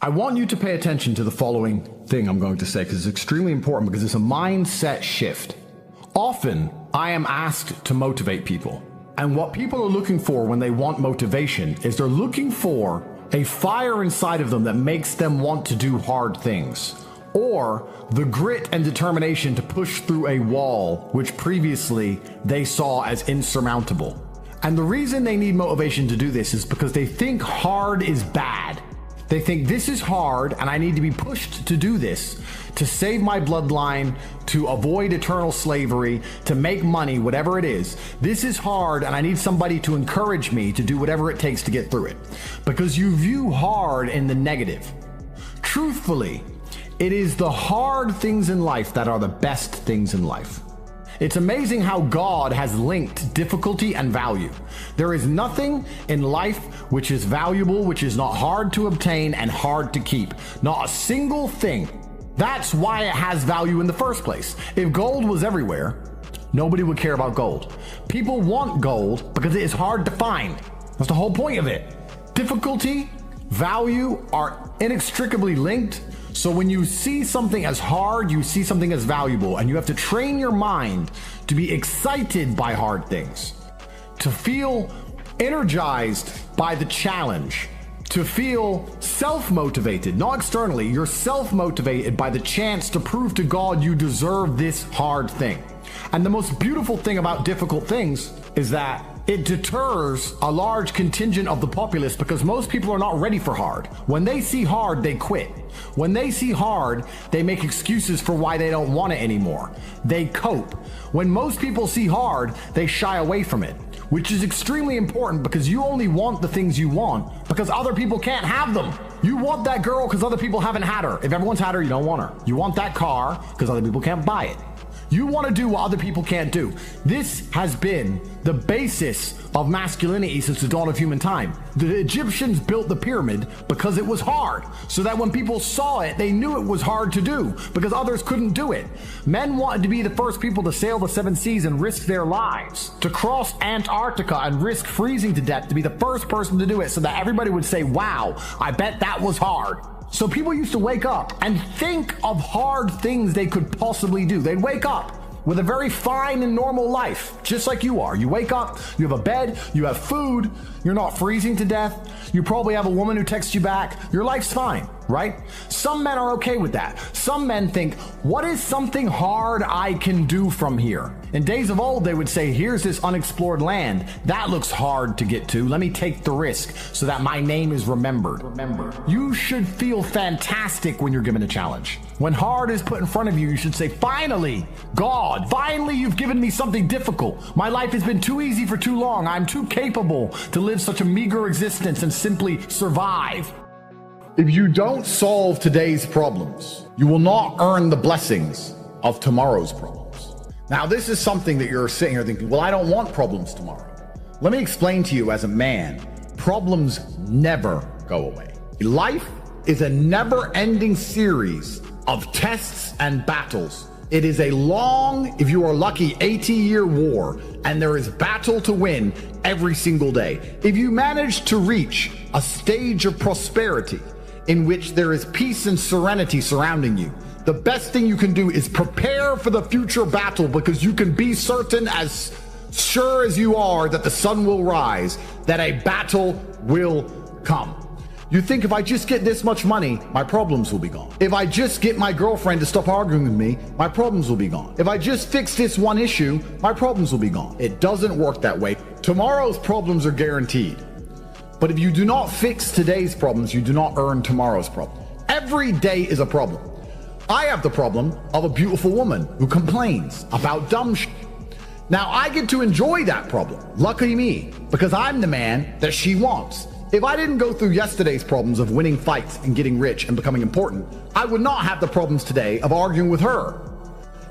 I want you to pay attention to the following thing I'm going to say because it's extremely important because it's a mindset shift. Often, I am asked to motivate people. And what people are looking for when they want motivation is they're looking for a fire inside of them that makes them want to do hard things. Or the grit and determination to push through a wall which previously they saw as insurmountable. And the reason they need motivation to do this is because they think hard is bad. They think this is hard and I need to be pushed to do this to save my bloodline, to avoid eternal slavery, to make money, whatever it is. This is hard and I need somebody to encourage me to do whatever it takes to get through it. Because you view hard in the negative. Truthfully, it is the hard things in life that are the best things in life. It's amazing how God has linked difficulty and value. There is nothing in life which is valuable, which is not hard to obtain and hard to keep. Not a single thing. That's why it has value in the first place. If gold was everywhere, nobody would care about gold. People want gold because it is hard to find. That's the whole point of it. Difficulty, value are inextricably linked. So when you see something as hard, you see something as valuable, and you have to train your mind to be excited by hard things, to feel energized by the challenge, to feel self-motivated, not externally. You're self-motivated by the chance to prove to God you deserve this hard thing. And the most beautiful thing about difficult things is that it deters a large contingent of the populace because most people are not ready for hard. When they see hard, they quit. When they see hard, they make excuses for why they don't want it anymore. They cope. When most people see hard, they shy away from it, which is extremely important because you only want the things you want because other people can't have them. You want that girl because other people haven't had her. If everyone's had her, you don't want her. You want that car because other people can't buy it. You want to do what other people can't do. This has been the basis of masculinity since the dawn of human time. The Egyptians built the pyramid because it was hard, so that when people saw it, they knew it was hard to do because others couldn't do it. Men wanted to be the first people to sail the 7 seas and risk their lives, to cross Antarctica and risk freezing to death, to be the first person to do it so that everybody would say, wow, I bet that was hard. So people used to wake up and think of hard things they could possibly do. They'd wake up with a very fine and normal life, just like you are. You wake up, you have a bed, you have food, you're not freezing to death, you probably have a woman who texts you back, your life's fine, right? Some men are okay with that. Some men think, what is something hard I can do from here? In days of old, they would say, here's this unexplored land. That looks hard to get to. Let me take the risk so that my name is remembered. You should feel fantastic when you're given a challenge. When hard is put in front of you, you should say, finally, God, finally you've given me something difficult. My life has been too easy for too long. I'm too capable to live such a meager existence and simply survive. If you don't solve today's problems, you will not earn the blessings of tomorrow's problems. Now, this is something that you're sitting here thinking, well, I don't want problems tomorrow. Let me explain to you as a man, problems never go away. Life is a never-ending series of tests and battles. It is a long, if you are lucky, 80-year war, and there is battle to win every single day. If you manage to reach a stage of prosperity in which there is peace and serenity surrounding you, the best thing you can do is prepare for the future battle because you can be certain, as sure as you are that the sun will rise, that a battle will come. You think if I just get this much money, my problems will be gone. If I just get my girlfriend to stop arguing with me, my problems will be gone. If I just fix this one issue, my problems will be gone. It doesn't work that way. Tomorrow's problems are guaranteed. But if you do not fix today's problems, you do not earn tomorrow's problem. Every day is a problem. I have the problem of a beautiful woman who complains about dumb shit. Now I get to enjoy that problem. Lucky me, because I'm the man that she wants. If I didn't go through yesterday's problems of winning fights and getting rich and becoming important, I would not have the problems today of arguing with her.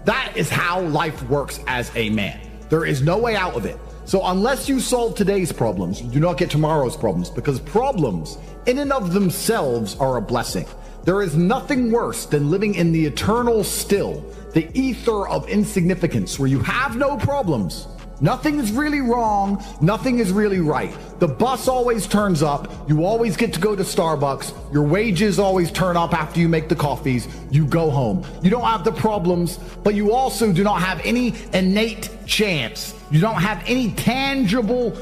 That is how life works as a man. There is no way out of it. So unless you solve today's problems, you do not get tomorrow's problems, because problems in and of themselves are a blessing. There is nothing worse than living in the eternal still, the ether of insignificance, where you have no problems, Nothing is really wrong. Nothing is really right. The bus always turns up. You always get to go to Starbucks. Your wages always turn up after you make the coffees. You go home. You don't have the problems, but you also do not have any innate chance. You don't have any tangible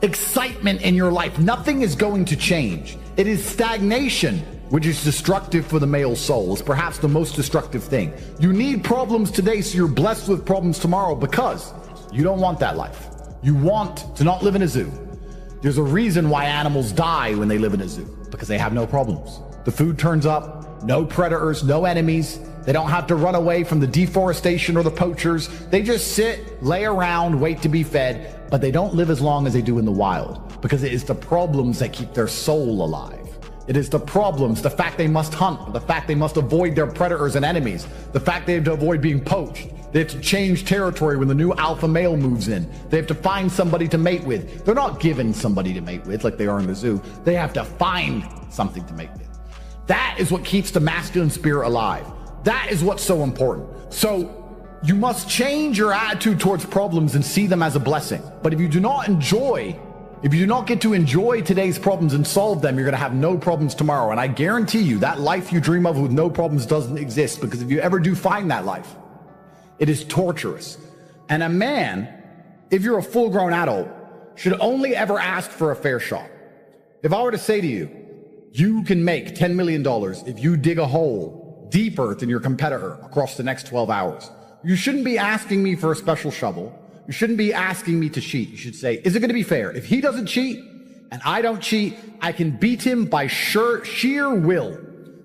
excitement in your life. Nothing is going to change. It is stagnation, which is destructive for the male soul. It's perhaps the most destructive thing. You need problems today so you're blessed with problems tomorrow, because you don't want that life. You want to not live in a zoo. There's a reason why animals die when they live in a zoo, because they have no problems. The food turns up, no predators, no enemies. They don't have to run away from the deforestation or the poachers. They just sit, lay around, wait to be fed, but they don't live as long as they do in the wild, because it is the problems that keep their soul alive. It is the problems, the fact they must hunt, the fact they must avoid their predators and enemies, the fact they have to avoid being poached. They have to change territory when the new alpha male moves in. They have to find somebody to mate with. They're not given somebody to mate with like they are in the zoo. They have to find something to mate with. That is what keeps the masculine spirit alive. That is what's so important. So you must change your attitude towards problems and see them as a blessing. But if you do not get to enjoy today's problems and solve them, you're going to have no problems tomorrow. And I guarantee you that life you dream of with no problems doesn't exist, because if you ever do find that life, it is torturous. And a man, if you're a full-grown adult, should only ever ask for a fair shot. If I were to say to you, you can make $10 million if you dig a hole deeper than your competitor across the next 12 hours, you shouldn't be asking me for a special shovel. You shouldn't be asking me to cheat. You should say, is it going to be fair? If he doesn't cheat and I don't cheat, I can beat him by sheer will.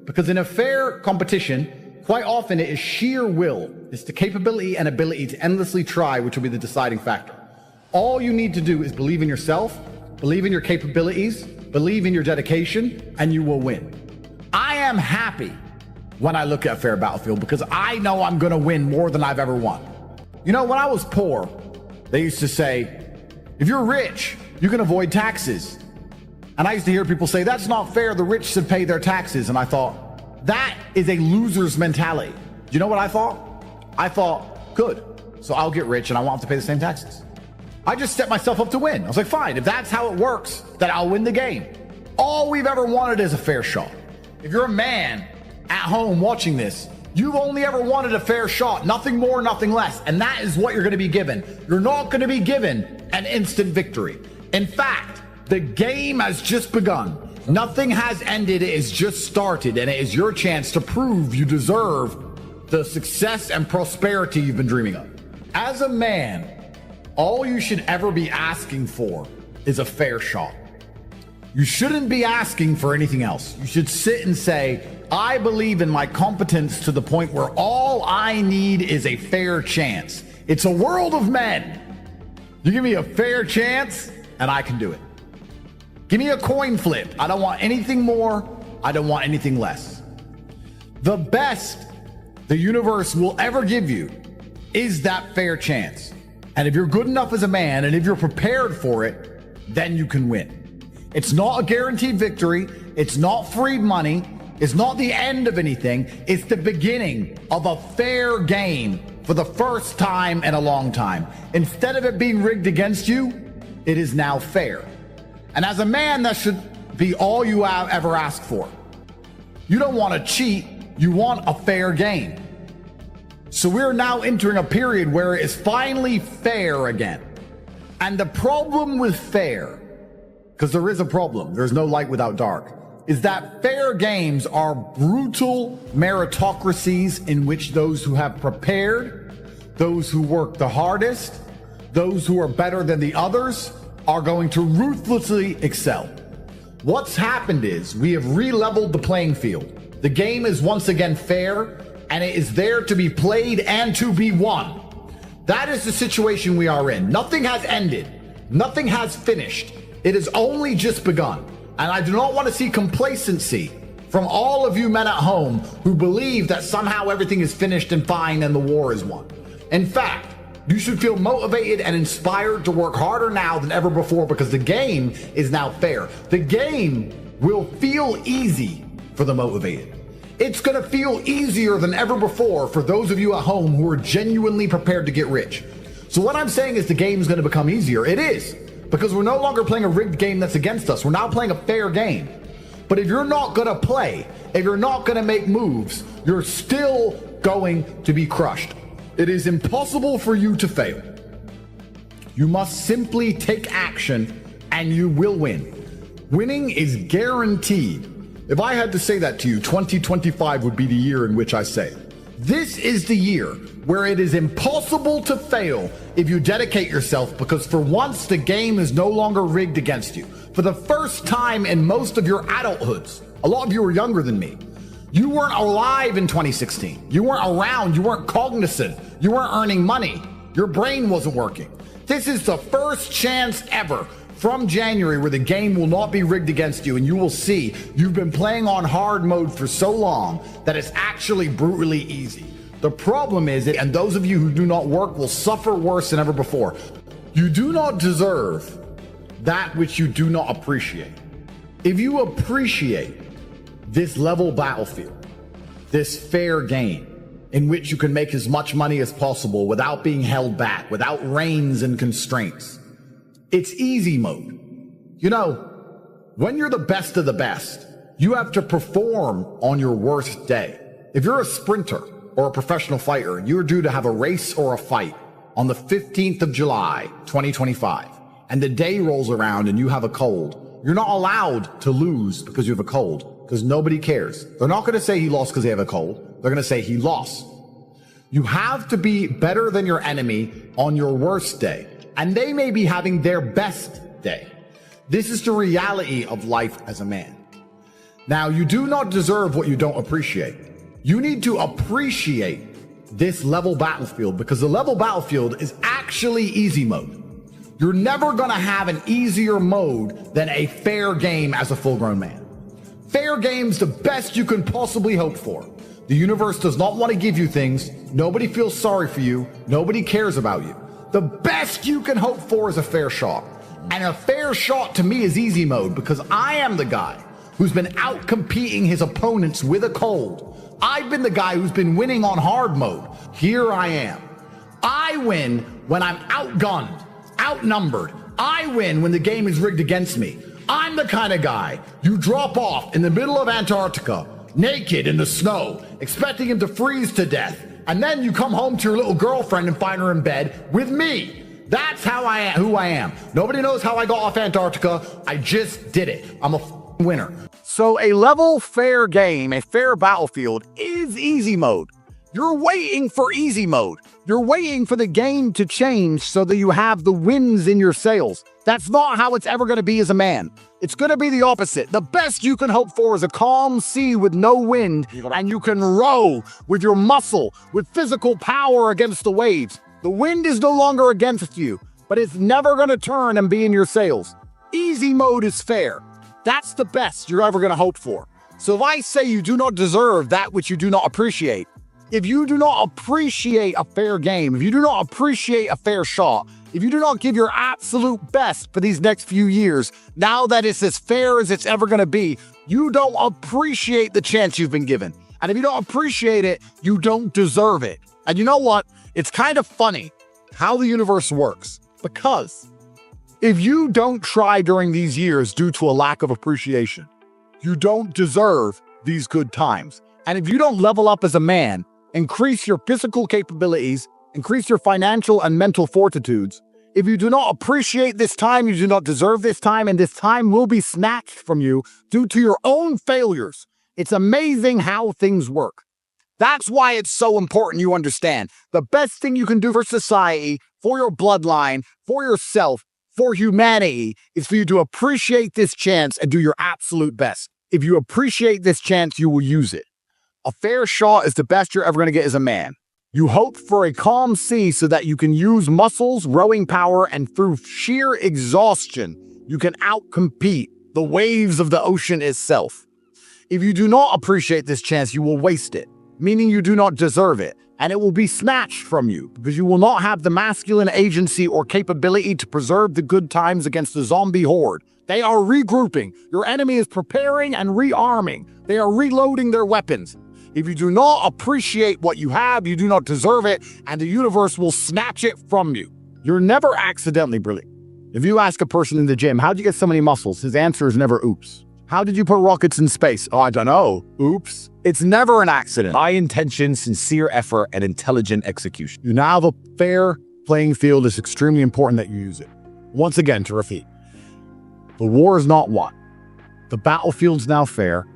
Because in a fair competition, quite often it is sheer will. It's the capability and ability to endlessly try, which will be the deciding factor. All you need to do is believe in yourself, believe in your capabilities, believe in your dedication, and you will win. I am happy when I look at a fair battlefield, because I know I'm going to win more than I've ever won. You know, when I was poor, they used to say, if you're rich, you can avoid taxes. And I used to hear people say, that's not fair. The rich should pay their taxes. And I thought, that is a loser's mentality. Do you know what I thought? I thought, good. So I'll get rich and I won't have to pay the same taxes. I just set myself up to win. I was like, fine, if that's how it works, then I'll win the game. All we've ever wanted is a fair shot. If you're a man at home watching this, you've only ever wanted a fair shot, nothing more, nothing less. And that is what you're going to be given. You're not going to be given an instant victory. In fact, the game has just begun. Nothing has ended. It has just started. And it is your chance to prove you deserve the success and prosperity you've been dreaming of. As a man, all you should ever be asking for is a fair shot. You shouldn't be asking for anything else. You should sit and say, I believe in my competence to the point where all I need is a fair chance. It's a world of men. You give me a fair chance and I can do it. Give me a coin flip. I don't want anything more. I don't want anything less. The best the universe will ever give you is that fair chance. And if you're good enough as a man, and if you're prepared for it, then you can win. It's not a guaranteed victory. It's not free money. It's not the end of anything. It's the beginning of a fair game for the first time in a long time. Instead of it being rigged against you, it is now fair. And as a man, that should be all you have ever asked for. You don't want to cheat. You want a fair game. So we're now entering a period where it is finally fair again. And the problem with fair, because there is a problem, there's no light without dark, is that fair games are brutal meritocracies in which those who have prepared, those who work the hardest, those who are better than the others are going to ruthlessly excel. What's happened is we have re-leveled the playing field. The game is once again fair, and it is there to be played and to be won. That is the situation we are in. Nothing has ended. Nothing has finished. It has only just begun. And I do not want to see complacency from all of you men at home who believe that somehow everything is finished and fine and the war is won. In fact, you should feel motivated and inspired to work harder now than ever before, because the game is now fair. The game will feel easy for the motivated. It's going to feel easier than ever before for those of you at home who are genuinely prepared to get rich. So what I'm saying is the game's going to become easier. It is. Because we're no longer playing a rigged game that's against us. We're now playing a fair game. But if you're not going to play, if you're not going to make moves, you're still going to be crushed. It is impossible for you to fail. You must simply take action and you will win. Winning is guaranteed. If I had to say that to you, 2025 would be the year in which I say it. This is the year where it is impossible to fail if you dedicate yourself, because for once the game is no longer rigged against you. For the first time in most of your adulthoods, a lot of you are younger than me, you weren't alive in 2016. You weren't around. You weren't cognizant. You weren't earning money. Your brain wasn't working. This is the first chance ever from January where the game will not be rigged against you, and you will see you've been playing on hard mode for so long that it's actually brutally easy. The problem is, and those of you who do not work will suffer worse than ever before. You do not deserve that which you do not appreciate. If you appreciate this level battlefield, this fair game in which you can make as much money as possible without being held back, without reins and constraints, it's easy mode. You know, when you're the best of the best, you have to perform on your worst day. If you're a sprinter or a professional fighter, you're due to have a race or a fight on the 15th of July, 2025, and the day rolls around and you have a cold, you're not allowed to lose because you have a cold, because nobody cares. They're not going to say he lost because they have a cold. They're going to say he lost. You have to be better than your enemy on your worst day, and they may be having their best day. This is the reality of life as a man. Now, you do not deserve what you don't appreciate. You need to appreciate this level battlefield, because the level battlefield is actually easy mode. You're never going to have an easier mode than a fair game as a full-grown man. Fair game's the best you can possibly hope for. The universe does not want to give you things. Nobody feels sorry for you. Nobody cares about you. The best you can hope for is a fair shot. And a fair shot to me is easy mode, because I am the guy who's been out competing his opponents with a cold. I've been the guy who's been winning on hard mode. Here I am. I win when I'm outgunned, outnumbered. I win when the game is rigged against me. I'm the kind of guy you drop off in the middle of Antarctica, naked in the snow, expecting him to freeze to death. And then you come home to your little girlfriend and find her in bed with me. That's how I am, who I am. Nobody knows how I got off Antarctica. I just did it. I'm a winner. So a level fair game, a fair battlefield, is easy mode. You're waiting for easy mode. You're waiting for the game to change so that you have the winds in your sails. That's not how it's ever going to be as a man. It's going to be the opposite. The best you can hope for is a calm sea with no wind, and you can row with your muscle, with physical power against the waves. The wind is no longer against you, but it's never going to turn and be in your sails. Easy mode is fair. That's the best you're ever going to hope for. So if I say you do not deserve that which you do not appreciate, if you do not appreciate a fair game, if you do not appreciate a fair shot, if you do not give your absolute best for these next few years, now that it's as fair as it's ever going to be, you don't appreciate the chance you've been given. And if you don't appreciate it, you don't deserve it. And you know what? It's kind of funny how the universe works, because if you don't try during these years due to a lack of appreciation, you don't deserve these good times. And if you don't level up as a man, increase your physical capabilities, increase your financial and mental fortitudes, if you do not appreciate this time, you do not deserve this time, and this time will be snatched from you due to your own failures. It's amazing how things work. That's why it's so important you understand. The best thing you can do for society, for your bloodline, for yourself, for humanity, is for you to appreciate this chance and do your absolute best. If you appreciate this chance, you will use it. A fair shot is the best you're ever going to get as a man. You hope for a calm sea so that you can use muscles, rowing power, and through sheer exhaustion, you can outcompete the waves of the ocean itself. If you do not appreciate this chance, you will waste it, meaning you do not deserve it, and it will be snatched from you because you will not have the masculine agency or capability to preserve the good times against the zombie horde. They are regrouping. Your enemy is preparing and rearming. They are reloading their weapons. If you do not appreciate what you have, you do not deserve it, and the universe will snatch it from you. You're never accidentally brilliant. If you ask a person in the gym, how'd you get so many muscles? His answer is never oops. How did you put rockets in space? Oh, I don't know. Oops. It's never an accident. High intention, sincere effort, and intelligent execution. You now have a fair playing field. It's extremely important that you use it. Once again, to repeat, the war is not won. The battlefield's now fair.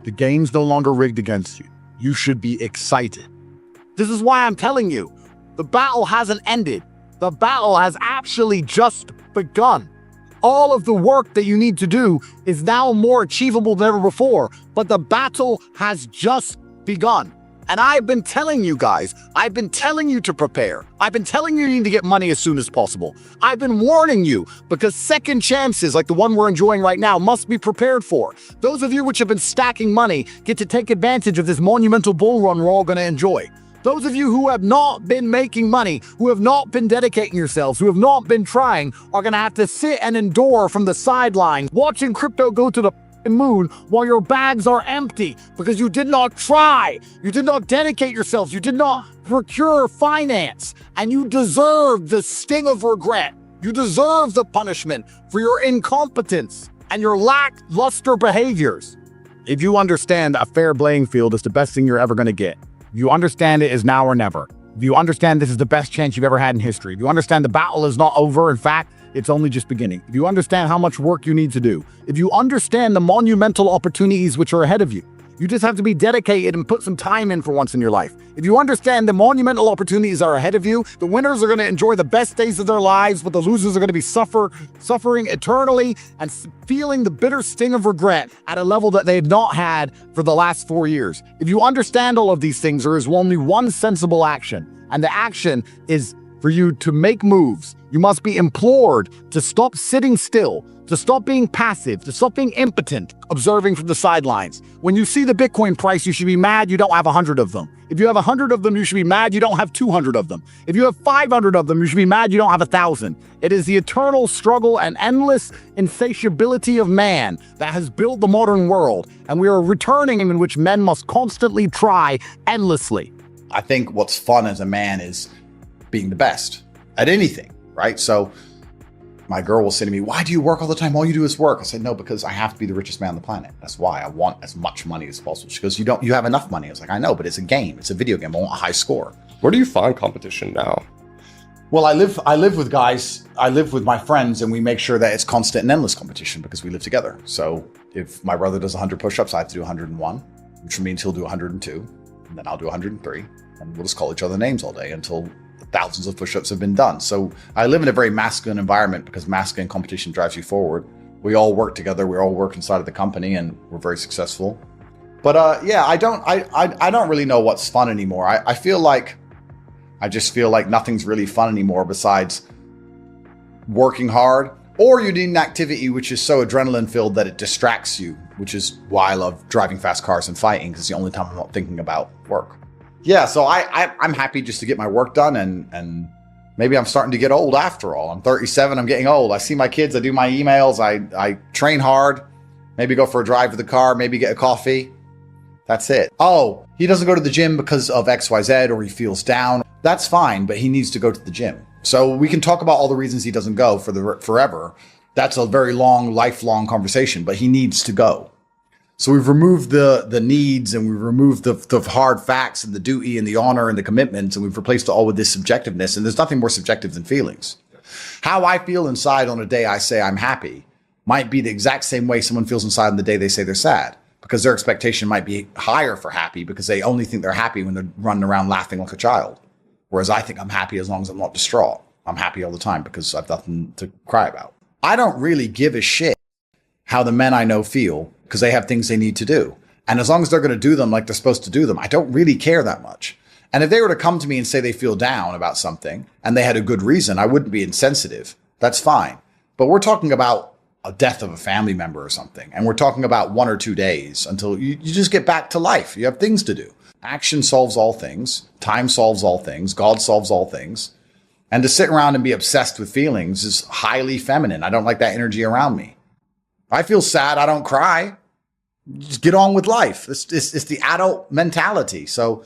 The game's no longer rigged against you. You should be excited. This is why I'm telling you, the battle hasn't ended. The battle has actually just begun. All of the work that you need to do is now more achievable than ever before, but the battle has just begun. And I've been telling you guys, I've been telling you to prepare. I've been telling you need to get money as soon as possible. I've been warning you because second chances like the one we're enjoying right now must be prepared for. Those of you which have been stacking money get to take advantage of this monumental bull run we're all going to enjoy. Those of you who have not been making money, who have not been dedicating yourselves, who have not been trying, are going to have to sit and endure from the sidelines, watching crypto go to the moon while your bags are empty because you did not try, you did not dedicate yourselves, you did not procure finance, and you deserve the sting of regret. You deserve the punishment for your incompetence and your lackluster behaviors. If you understand a fair playing field is the best thing you're ever going to get, if you understand it is now or never, if you understand this is the best chance you've ever had in history, if you understand the battle is not over, in fact, it's only just beginning. If you understand how much work you need to do, if you understand the monumental opportunities which are ahead of you, you just have to be dedicated and put some time in for once in your life. If you understand the monumental opportunities are ahead of you, the winners are going to enjoy the best days of their lives, but the losers are going to be suffering eternally and feeling the bitter sting of regret at a level that they had not had for the last 4 years. If you understand all of these things, there is only one sensible action, and the action is for you to make moves. You must be implored to stop sitting still, to stop being passive, to stop being impotent, observing from the sidelines. When you see the Bitcoin price, you should be mad you don't have 100 of them. If you have 100 of them, you should be mad you don't have 200 of them. If you have 500 of them, you should be mad you don't have 1,000. It is the eternal struggle and endless insatiability of man that has built the modern world, and we are returning in which men must constantly try endlessly. I think what's fun as a man is being the best at anything, right? So my girl will say to me, why do you work all the time? All you do is work. I said, no, because I have to be the richest man on the planet. That's why I want as much money as possible. She goes, you have enough money. I was like, I know, but it's a game. It's a video game. I want a high score. Where do you find competition now? Well, I live with guys. I live with my friends, and we make sure that it's constant and endless competition because we live together. So if my brother does 100 push-ups, I have to do 101, which means he'll do 102, and then I'll do 103, and we'll just call each other names all day until thousands of push-ups have been done. So I live in a very masculine environment because masculine competition drives you forward. We all work together. We all work inside of the company, and we're very successful. But yeah, I don't really know what's fun anymore. I just feel like nothing's really fun anymore besides working hard, or you need an activity which is so adrenaline filled that it distracts you, which is why I love driving fast cars and fighting, because it's the only time I'm not thinking about work. Yeah, so I'm happy just to get my work done, and maybe I'm starting to get old after all. I'm 37, I'm getting old. I see my kids, I do my emails, I train hard, maybe go for a drive with the car, maybe get a coffee. That's it. Oh, he doesn't go to the gym because of XYZ or he feels down. That's fine, but he needs to go to the gym. So we can talk about all the reasons he doesn't go forever. That's a very long, lifelong conversation, but he needs to go. So we've removed the needs, and we've removed the hard facts and the duty and the honor and the commitments, and we've replaced it all with this subjectiveness. And there's nothing more subjective than feelings. How I feel inside on a day I say I'm happy might be the exact same way someone feels inside on the day they say they're sad, because their expectation might be higher for happy because they only think they're happy when they're running around laughing like a child. Whereas I think I'm happy as long as I'm not distraught. I'm happy all the time because I've nothing to cry about. I don't really give a shit how the men I know feel, because they have things they need to do. And as long as they're going to do them like they're supposed to do them, I don't really care that much. And if they were to come to me and say they feel down about something and they had a good reason, I wouldn't be insensitive. That's fine. But we're talking about a death of a family member or something. And we're talking about 1 or 2 days until you just get back to life. You have things to do. Action solves all things. Time solves all things. God solves all things. And to sit around and be obsessed with feelings is highly feminine. I don't like that energy around me. I feel sad. I don't cry. Just get on with life. It's the adult mentality. So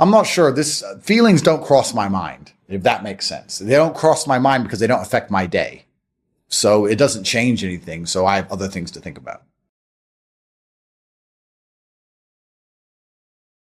I'm not sure. This feelings don't cross my mind, if that makes sense. They don't cross my mind because they don't affect my day. So it doesn't change anything. So I have other things to think about.